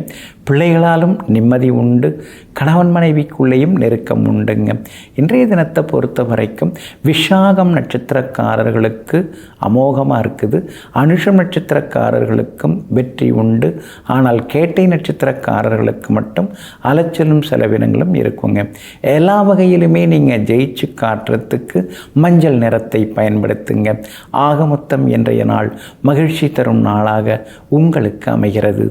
பிள்ளைகளாலும் நிம்மதி உண்டு. கணவன் மனைவிக்குள்ளேயும் நெருக்கம் உண்டுங்க. இன்றைய தினத்தை பொறுத்த வரைக்கும் விஷாகம் நட்சத்திரக்காரர்களுக்கு அமோகமாக இருக்குது. அனுஷம் நட்சத்திரக்காரர்களுக்கும் வெற்றி உண்டு. ஆனால் கேட்டை நட்சத்திரக்காரர்களுக்கு மட்டும் அலைச்சலும் செலவினங்களும் இருக்குங்க. எல்லா வகையிலுமே நீங்கள் ஜெயிச்சு காட்டுறதுக்கு மஞ்சள் நிறத்தை பயன்படுத்துங்க. ஆக மொத்தம் இன்றைய நாள் மகிழ்ச்சி தரும் நாளாக உங்களுக்கு அமைகிறது.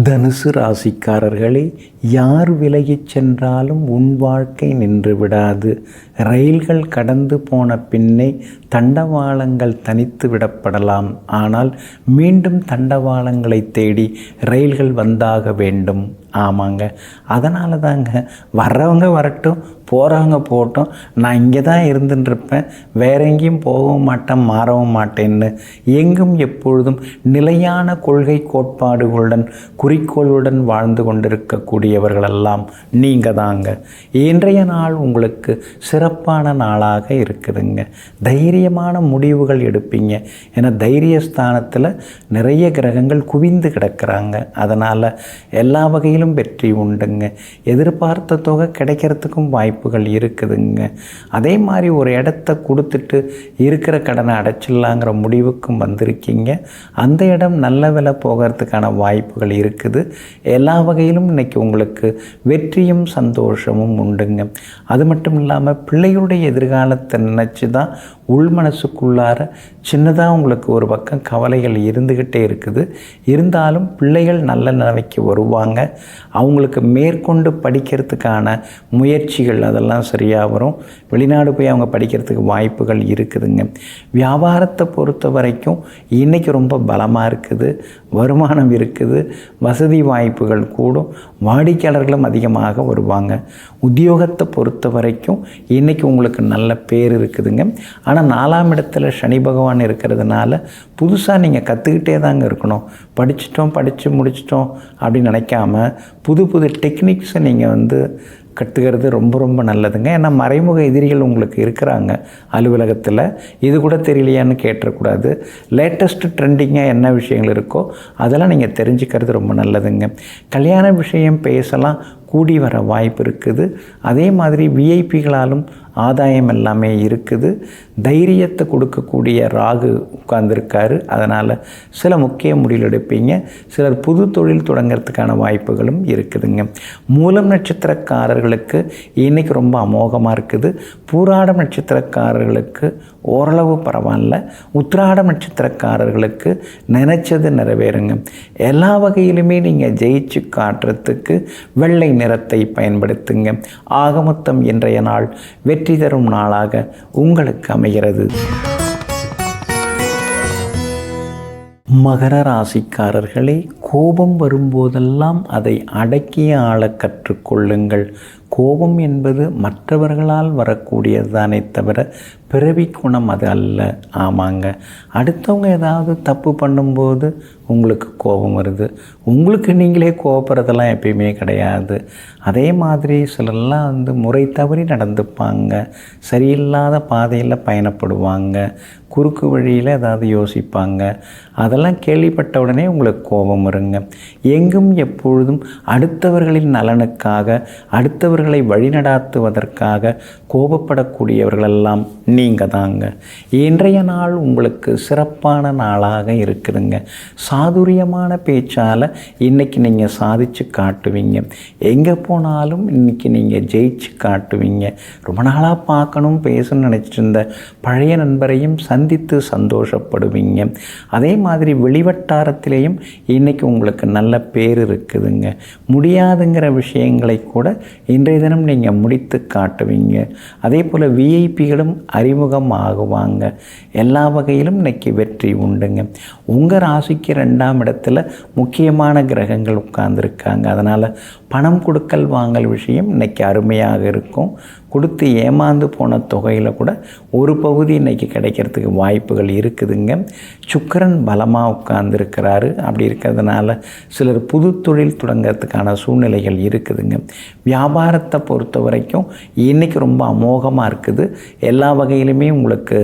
தனுசு ராசிக்காரர்களே, யார் விலகிச் சென்றாலும் உன் வாழ்க்கை நின்று விடாது. ரயில்கள் கடந்து போன பின்னே தண்டவாளங்கள் தனித்து விடப்படலாம். ஆனால் மீண்டும் தண்டவாளங்களை தேடி ரயில்கள் வந்தாக வேண்டும். ஆமாங்க, அதனால தாங்க வர்றவங்க வரட்டும், போகிறவங்க போகட்டும், நான் இங்கே தான் இருந்துட்டுருப்பேன், வேற எங்கேயும் போகவும் மாட்டேன், மாறவும் மாட்டேன்னு எங்கும் எப்பொழுதும் நிலையான கொள்கை கோட்பாடுகளுடன் குறிக்கோளுடன் வாழ்ந்து கொண்டிருக்கக்கூடியவர்களெல்லாம் நீங்கள் தாங்க. இன்றைய நாள் உங்களுக்கு சிறப்பான நாளாக இருக்குதுங்க. தைரியமான முடிவுகள் எடுப்பீங்க. ஏன்னா தைரியஸ்தானத்தில் நிறைய கிரகங்கள் குவிந்து கிடக்கிறாங்க. அதனால் எல்லா வகையிலும் வெற்றி உண்டுங்க. எதிர்பார்த்த தொகை கிடைக்கிறதுக்கும் வாய்ப்புகள் இருக்குதுங்க. அதே மாதிரி ஒரு இடத்த கொடுத்துட்டு இருக்கிற கடனை அடைச்சிடலாங்கிற முடிவுக்கும் வந்திருக்கீங்க. அந்த இடம் நல்ல விலை போகிறதுக்கான வாய்ப்புகள் இருக்குது. எல்லா வகையிலும் இன்றைக்கி உங்களுக்கு வெற்றியும் சந்தோஷமும் உண்டுங்க. அது மட்டும் இல்லாமல் பிள்ளைகளுடைய எதிர்காலத்தை நினச்சி தான் உள் மனசுக்குள்ளார சின்னதாக உங்களுக்கு ஒரு பக்கம் கவலைகள் இருந்துக்கிட்டே இருக்குது. இருந்தாலும் பிள்ளைகள் நல்ல நிலைமைக்கு வருவாங்க. அவங்களுக்கு மேற்கொண்டு படிக்கிறதுக்கான முயற்சிகள் அதெல்லாம் சரியாக வரும். வெளிநாடு போய் அவங்க படிக்கிறதுக்கு வாய்ப்புகள் இருக்குதுங்க. வியாபாரத்தை பொறுத்த வரைக்கும் இன்றைக்கி ரொம்ப பலமாக இருக்குது. வருமானம் இருக்குது. வசதி வாய்ப்புகள் கூடும். வாடிக்கையாளர்களும் அதிகமாக வருவாங்க. உத்தியோகத்தை பொறுத்த வரைக்கும் இன்றைக்கி உங்களுக்கு நல்ல பேர் இருக்குதுங்க. ஆனால் 4ஆம் இடத்துல சனி பகவான் இருக்கிறதுனால புதுசாக நீங்கள் கற்றுக்கிட்டே தாங்க இருக்கணும். படித்து முடிச்சிட்டோம் அப்படின்னு நினைக்காம புது புது டெக்னிக்ஸை நீங்கள் கற்றுக்கிறது ரொம்ப ரொம்ப நல்லதுங்க. ஏன்னா மறைமுக எதிரிகள் உங்களுக்கு இருக்கிறாங்க அலுவலகத்தில். இது கூட தெரியலையான்னு கேட்டக்கூடாது. லேட்டஸ்ட்டு ட்ரெண்டிங்காக என்ன விஷயங்கள் இருக்கோ அதெல்லாம் நீங்கள் தெரிஞ்சுக்கிறது ரொம்ப நல்லதுங்க. கல்யாண விஷயம் பேசலாம், கூடி வர வாய்ப்பு இருக்குது. அதே மாதிரி விஐபிகளாலும் ஆதாயம் எல்லாமே இருக்குது. தைரியத்தை கொடுக்கக்கூடிய ராகு உட்கார்ந்துருக்காரு. அதனால் சில முக்கிய முடிவுகள் எடுப்பீங்க. சிலர் புது தொழில் தொடங்கிறதுக்கான வாய்ப்புகளும் இருக்குதுங்க. மூலம் நட்சத்திரக்காரர்களுக்கு இன்றைக்கி ரொம்ப அமோகமாக இருக்குது. பூராடம் நட்சத்திரக்காரர்களுக்கு ஓரளவு பரவாயில்ல. உத்திராடம் நட்சத்திரக்காரர்களுக்கு நினைச்சது நிறைவேறுங்க. எல்லா வகையிலுமே நீங்கள் ஜெயிச்சு காட்டுறதுக்கு வெள்ளை நிறத்தை பயன்படுத்துங்க. ஆக மொத்தம் இன்றைய நாள் வெற்றி தரும் நாளாக உங்களுக்கு அமைகிறது. மகர ராசிக்காரர்களே, கோபம் வரும்போதெல்லாம் அதை அடக்கிய ஆள கற்றுக்கொள்ளுங்கள். கோபம் என்பது மற்றவர்களால் வரக்கூடியது தானே தவிர பிறவி குணம் அது அல்ல. ஆமாங்க, அடுத்தவங்க ஏதாவது தப்பு பண்ணும்போது உங்களுக்கு கோபம் வருது. உங்களுக்கு நீங்களே கோபப்படுறதெல்லாம் எப்பயுமே கிடையாது. அதே மாதிரி சிலர்லாம் முறை தவறி நடந்துப்பாங்க. சரியில்லாத பாதையில் பயணப்படுவாங்க. குறுக்கு வழியில் ஏதாவது யோசிப்பாங்க. அதெல்லாம் கேள்விப்பட்ட உடனே உங்களுக்கு கோபம் வருங்க. எங்கும் எப்பொழுதும் அடுத்தவர்களின் நலனுக்காக, அடுத்தவர்களை வழிநடாத்துவதற்காக கோபப்படக்கூடியவர்களெல்லாம் நீங்கள் தாங்க. இன்றைய நாள் உங்களுக்கு சிறப்பான நாளாக இருக்குதுங்க. சாதுரியமான பேச்சால் இன்றைக்கி நீங்கள் சாதித்து காட்டுவீங்க. எங்கே போனாலும் இன்றைக்கி நீங்கள் ஜெயிச்சு காட்டுவீங்க. ரொம்ப நாளாக பார்க்கணும் பேசணும்னு நினச்சிட்டு இருந்த பழைய நண்பரையும் சந்தித்து சந்தோஷப்படுவீங்க. அதே மாதிரி வெளிவட்டாரத்திலேயும் இன்றைக்கி உங்களுக்கு நல்ல பேர் இருக்குதுங்க. முடியாதுங்கிற விஷயங்களை கூட இன்றைய தினம் நீங்கள் முடித்து காட்டுவீங்க. அதே போல் விஐபிகளும் அறிமுகம் ஆகுவாங்க. எல்லா வகையிலும் இன்றைக்கி வெற்றி உண்டுங்க. உங்கள் ராசிக்கு 2ஆம் இடத்துல முக்கியமான கிரகங்கள் உட்கார்ந்துருக்காங்க. அதனால் பணம் கொடுக்கல் வாங்கல் விஷயம் இன்றைக்கி அருமையாக இருக்கும். கொடுத்து ஏமாந்து போன தொகையில் கூட ஒரு பகுதி இன்றைக்கி கிடைக்கிறதுக்கு வாய்ப்புகள் இருக்குதுங்க. சுக்கிரன் பலமாக உட்கார்ந்துருக்கிறாரு. அப்படி இருக்கிறதுனால சிலர் புது தொழில் தொடங்கிறதுக்கான சூழ்நிலைகள் இருக்குதுங்க. வியாபாரத்தை பொறுத்த வரைக்கும் இன்றைக்கி ரொம்ப அமோகமாக இருக்குது. எல்லா வகையிலுமே உங்களுக்கு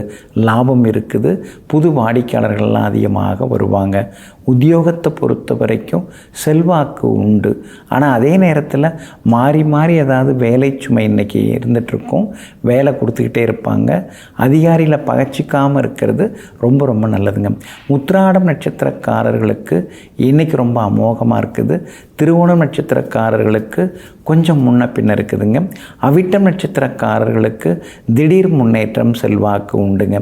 லாபம் இருக்குது. புது வாடிக்கையாளர்கள்லாம் அதிகமாக வருவாங்க. உத்தியோகத்தை பொறுத்த வரைக்கும் செல்வாக்கு உண்டு. ஆனால் அதே நேரத்தில் மாறி மாறி ஏதாவது வேலை சுமை இன்றைக்கி இருந்துகிட்ருக்கும். வேலை கொடுத்துக்கிட்டே இருப்பாங்க. அதிகாரியில் பகச்சிக்காமல் இருக்கிறது ரொம்ப ரொம்ப நல்லதுங்க. உத்திராடம் நட்சத்திரக்காரர்களுக்கு இன்றைக்கி ரொம்ப அமோகமாக இருக்குது. திருவோணம் நட்சத்திரக்காரர்களுக்கு கொஞ்சம் முன்ன பின்ன இருக்குதுங்க. அவிட்டம் நட்சத்திரக்காரர்களுக்கு திடீர் முன்னேற்றம் செல்வாக்கு உண்டுங்க.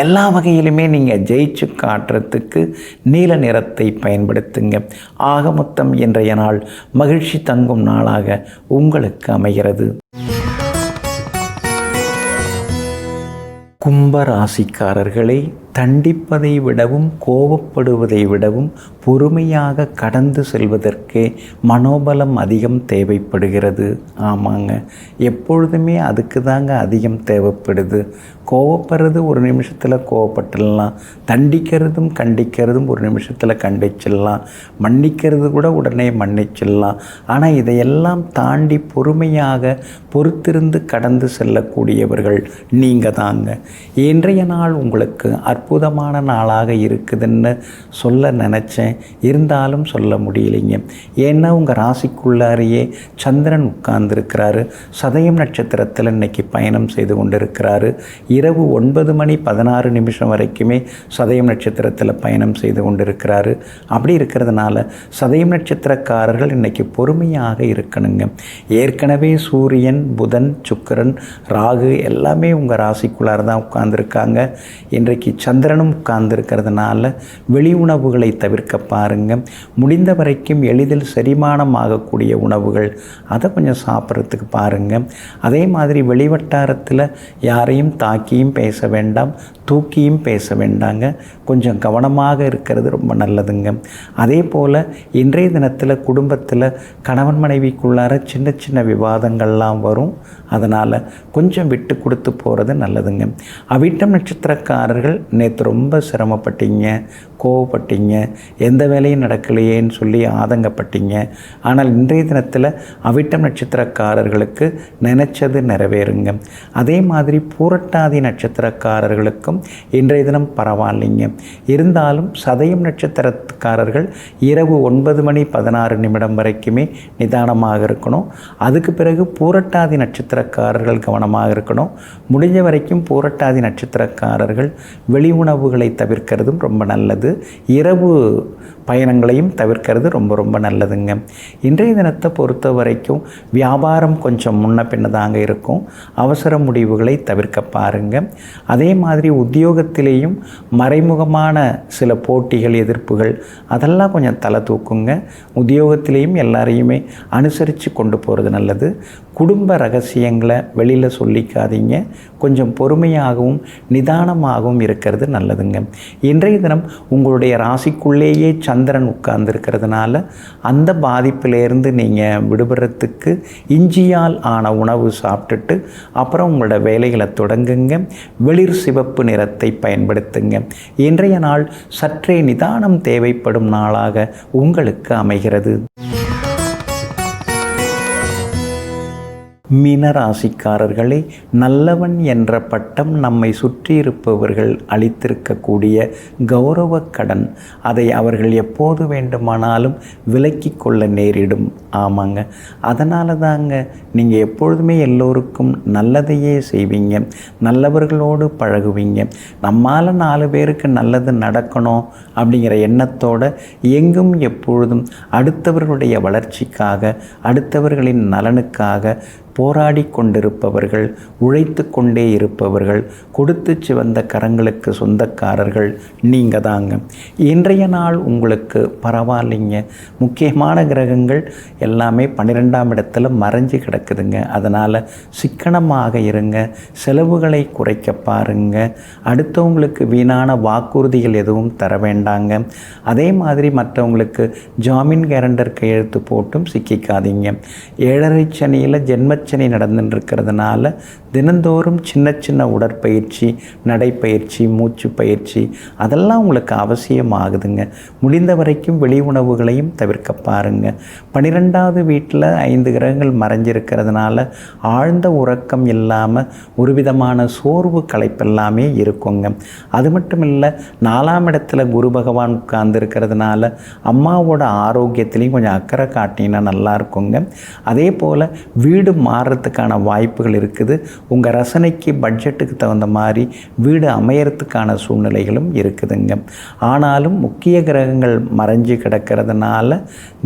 எல்லா வகையிலுமே நீங்கள் ஜெயிச்சு காட்டுறதுக்கு நீல நிறத்தை பயன்படுத்துங்க. ஆக மொத்தம் இன்றைய நாள் மகிழ்ச்சி தங்கும் நாளாக உங்களுக்கு அமைகிறது. கும்பராசிக்காரர்களை தண்டிப்பதை விடவும் கோபப்படுவதை விடவும் பொறுமையாக கடந்து செல்வதற்கே மனோபலம் அதிகம் தேவைப்படுகிறது. ஆமாங்க, எப்பொழுதுமே அதுக்கு தாங்க அதிகம் தேவைப்படுது. கோவப்படுறது ஒரு நிமிஷத்தில் கோவப்பட்டுடலாம். தண்டிக்கிறதும் கண்டிக்கிறதும் ஒரு நிமிஷத்தில் கண்டிச்சிடலாம். மன்னிக்கிறது கூட உடனே மன்னிச்சிடலாம். ஆனால் இதையெல்லாம் தாண்டி பொறுமையாக பொறுத்திருந்து கடந்து செல்லக்கூடியவர்கள் நீங்கள் தாங்க. இன்றைய நாள் உங்களுக்கு அற்புதமான நாளாக இருக்குதுன்னு சொல்ல நினச்சேன். இருந்தாலும் சொல்ல முடியலைங்க. ஏன்னா உங்கள் ராசிக்குள்ளாரையே சந்திரன் உட்கார்ந்துருக்கிறாரு. சதயம் நட்சத்திரத்தில் இன்றைக்கி பயணம் செய்து கொண்டிருக்கிறாரு. இரவு 9:16 வரைக்குமே சதயம் நட்சத்திரத்தில் பயணம் செய்து கொண்டிருக்கிறாரு. அப்படி இருக்கிறதுனால சதயம் நட்சத்திரக்காரர்கள் இன்றைக்கி பொறுமையாக இருக்கணுங்க. ஏற்கனவே சூரியன், புதன், சுக்கிரன், ராகு எல்லாமே உங்கள் ராசிக்குள்ளார தான் உட்கார்ந்துருக்காங்க. இன்றைக்கு சந்திரனும் உட்கார்ந்துருக்கிறதுனால வெளி உணவுகளை தவிர்க்க பாருங்கள். முடிந்த வரைக்கும் எளிதில் செரிமானம் ஆகக்கூடிய உணவுகள் அதை கொஞ்சம் சாப்பிட்றதுக்கு பாருங்கள். அதே மாதிரி வெளிவட்டாரத்தில் யாரையும் தாக்கியும் பேச வேண்டாம், தூக்கியும் பேச வேண்டாங்க. கொஞ்சம் கவனமாக இருக்கிறது ரொம்ப நல்லதுங்க. அதே போல் இன்றைய தினத்தில் குடும்பத்தில் கணவன் மனைவிக்குள்ளார சின்ன சின்ன விவாதங்கள்லாம் வரும். அதனால் கொஞ்சம் விட்டு கொடுத்து போகிறது நல்லதுங்க. அவிட்டம் நட்சத்திரக்காரர்கள் நேற்று ரொம்ப சிரமப்பட்டீங்க, கோவப்பட்டீங்க, எந்த வேலையும் நடக்கலையேன்னு சொல்லி ஆதங்கப்பட்டீங்க. ஆனால் இன்றைய தினத்தில் அவிட்டம் நட்சத்திரக்காரர்களுக்கு நினைச்சது நிறைவேறுங்க. அதே மாதிரி பூரட்டாதி நட்சத்திரக்காரர்களுக்கும் இன்றைய தினம் பரவாயில்லைங்க. இருந்தாலும் சதயம் நட்சத்திரக்காரர்கள் இரவு 9:16 வரைக்குமே நிதானமாக இருக்கணும். அதுக்கு பிறகு பூரட்டாதி நட்சத்திரக்காரர்கள் கவனமாக இருக்கணும். முடிஞ்ச வரைக்கும் பூரட்டாதி நட்சத்திரக்காரர்கள் வெளி உணவுகளை தவிர்க்கிறதும் ரொம்ப நல்லது. இரவு பயணங்களையும் தவிர்க்கிறது ரொம்ப ரொம்ப நல்லதுங்க. இன்றைய தினத்தை பொறுத்த வரைக்கும் வியாபாரம் கொஞ்சம் முன்ன பின்னதாங்க இருக்கும். அவசர முடிவுகளை தவிர்க்க பாருங்கள். அதே மாதிரி உத்தியோகத்திலேயும் மறைமுகமான சில போட்டிகள், எதிர்ப்புகள் அதெல்லாம் கொஞ்சம் தலை தூக்குங்க. உத்தியோகத்திலேயும் எல்லாரையுமே அனுசரித்து கொண்டு போகிறது நல்லது. குடும்ப ரகசியங்களை வெளியில் சொல்லிக்காதீங்க. கொஞ்சம் பொறுமையாகவும் நிதானமாகவும் இருக்கிறது நல்லதுங்க. இன்றைய தினம் உங்களுடைய ராசிக்குள்ளேயே சந்திரன் உட்கார்ந்துருக்கிறதுனால அந்த பாதிப்பிலேருந்து நீங்கள் விடுபடுறதுக்கு இஞ்சியால் ஆன உணவு சாப்பிட்டுட்டு அப்புறம் உங்களோட வேலைகளை தொடங்குங்க. வெளிர் சிவப்பு நிறத்தை பயன்படுத்துங்க. இன்றைய நாள் சற்றே நிதானம் தேவைப்படும் நாளாக உங்களுக்கு அமைகிறது. மீனராசிக்காரர்களே, நல்லவன் என்ற பட்டம் நம்மை சுற்றியிருப்பவர்கள் அளித்திருக்கக்கூடிய கௌரவ கடன். அதை அவர்கள் எப்போது வேண்டுமானாலும் விலக்கி கொள்ள நேரிடும். ஆமாங்க, அதனால தாங்க நீங்கள் எப்பொழுதுமே எல்லோருக்கும் நல்லதையே செய்வீங்க, நல்லவர்களோடு பழகுவீங்க. நம்மால் 4 பேருக்கு நல்லது நடக்கணும் அப்படிங்கிற எண்ணத்தோடு எங்கும் எப்பொழுதும் அடுத்தவர்களுடைய வளர்ச்சிக்காக, அடுத்தவர்களின் நலனுக்காக போராடி கொண்டிருப்பவர்கள், உழைத்து கொண்டே இருப்பவர்கள், கொடுத்து சிவந்த கரங்களுக்கு சொந்தக்காரர்கள் நீங்கள் தாங்க. இன்றைய நாள் உங்களுக்கு பரவாயில்லைங்க. முக்கியமான கிரகங்கள் எல்லாமே 12ஆம் இடத்துல மறைஞ்சு கிடக்குதுங்க. அதனால் சிக்கனமாக இருங்க, செலவுகளை குறைக்க பாருங்க, அடுத்தவங்களுக்கு வீணான வாக்குறுதிகள் எதுவும் தர வேண்டாங்க. அதே மாதிரி மற்றவங்களுக்கு ஜாமீன் கேரண்டர் கையெழுத்து போட்டும் சிக்கிக்காதீங்க. 7.5 சனியில் ஜென்மச்சனி நடந்துட்டு இருக்கிறதுனால தினந்தோறும் சின்ன சின்ன உடற்பயிற்சி, நடைப்பயிற்சி, மூச்சு பயிற்சி அதெல்லாம் உங்களுக்கு அவசியமாகுதுங்க. முடிந்த வரைக்கும் வெளி உணவுகளையும் தவிர்க்க பாருங்கள். 12வது வீட்டில் 5 கிரகங்கள் மறைஞ்சிருக்கிறதுனால ஆழ்ந்த உறக்கம் இல்லாமல் ஒரு விதமான சோர்வு களைப்பெல்லாமே இருக்குங்க. அது மட்டும் இல்லை, 4ஆம் இடத்துல குரு பகவான் உட்கார்ந்து இருக்கிறதுனால அம்மாவோட ஆரோக்கியத்திலையும் கொஞ்சம் அக்கறை காட்டினா நல்லா இருக்குங்க. அதே போல் வீடு மாறுறதுக்கான வாய்ப்புகள் இருக்குது. உங்கள் ரசனைக்கு பட்ஜெட்டுக்கு தகுந்த மாதிரி வீடு அமையறதுக்கான சூழ்நிலைகளும் இருக்குதுங்க. ஆனாலும் முக்கிய கிரகங்கள் மறைஞ்சு கிடக்கிறதுனால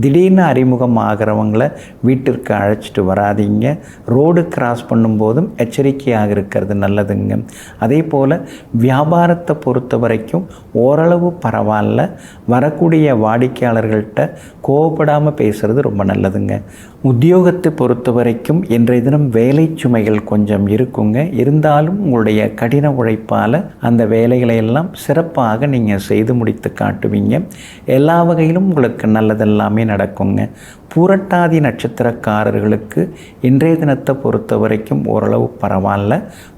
திடீர்னு அறிமுகம் ஆகிறவங்கள வீட்டிற்கு அழைச்சிட்டு வராதிங்க. ரோடு கிராஸ் பண்ணும்போதும் எச்சரிக்கையாக இருக்கிறது நல்லதுங்க. அதே போல் வியாபாரத்தை பொறுத்த வரைக்கும் ஓரளவு பரவாயில்ல. வரக்கூடிய வாடிக்கையாளர்கள்ட்ட கோவப்படாமல் பேசுகிறது ரொம்ப நல்லதுங்க. உத்தியோகத்தை பொறுத்த வரைக்கும் இன்றைய தினம் வேலை சுமைகள் கொஞ்சம் இருக்குங்க. இருந்தாலும் உங்களுடைய கடின உழைப்பால் அந்த வேலைகளை எல்லாம் சிறப்பாக நீங்கள் செய்து முடித்து காட்டுவீங்க. எல்லா வகையிலும் உங்களுக்கு நல்லதெல்லாமே நடக்குங்க. பூரட்டாதி நட்சத்திரக்காரர்களுக்கு இன்றைய தினத்தை பொறுத்த வரைக்கும் ஓரளவு பரவாயில்ல.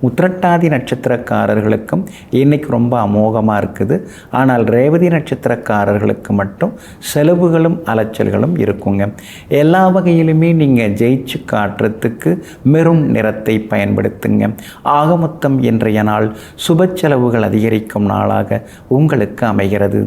உத்திரட்டாதி நட்சத்திரக்காரர்களுக்கும் இன்றைக்கி ரொம்ப அமோகமாக இருக்குது. ஆனால் ரேவதி நட்சத்திரக்காரர்களுக்கு மட்டும் செலவுகளும் அலைச்சல்களும் இருக்குங்க. எல்லா வகையிலுமே நீங்கள் ஜெயிச்சு காட்டுறதுக்கு மெரூன் நிறத்தை பயன்படுத்துங்க. ஆக மொத்தம் இன்றைய நாள் சுப செலவுகள் அதிகரிக்கும் நாளாக உங்களுக்கு அமைகிறது.